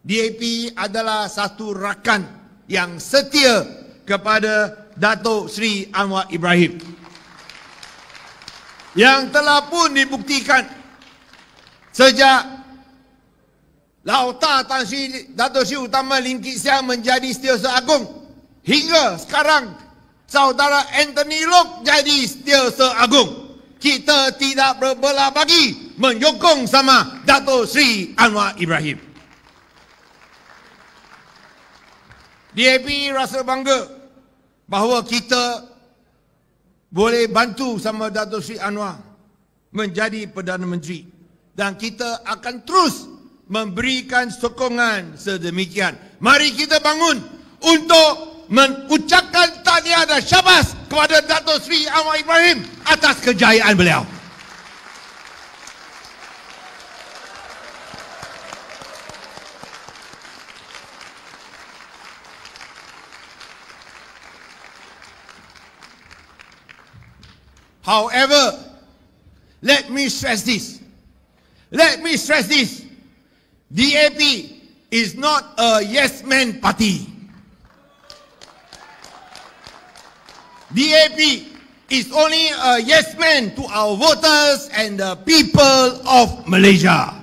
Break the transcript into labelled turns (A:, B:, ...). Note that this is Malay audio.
A: DAP adalah satu rakan yang setia kepada Datuk Seri Anwar Ibrahim, yang telah pun dibuktikan sejak Lauta Tan Sri Datuk Seri Utama Lim Kit Siang menjadi Setiausaha Agung, hingga sekarang Saudara Anthony Loke jadi Setiausaha Agung. Kita tidak berbelah bagi menyokong sama Datuk Seri Anwar Ibrahim. DAP rasa bangga bahawa kita boleh bantu sama Datuk Seri Anwar menjadi Perdana Menteri, dan kita akan terus memberikan sokongan sedemikian. Mari kita bangun untuk mengucapkan tahniah dan syabas kepada Datuk Seri Anwar Ibrahim atas kejayaan beliau. However, let me stress this. DAP is not a yes-man party. DAP is only a yes-man to our voters and the people of Malaysia.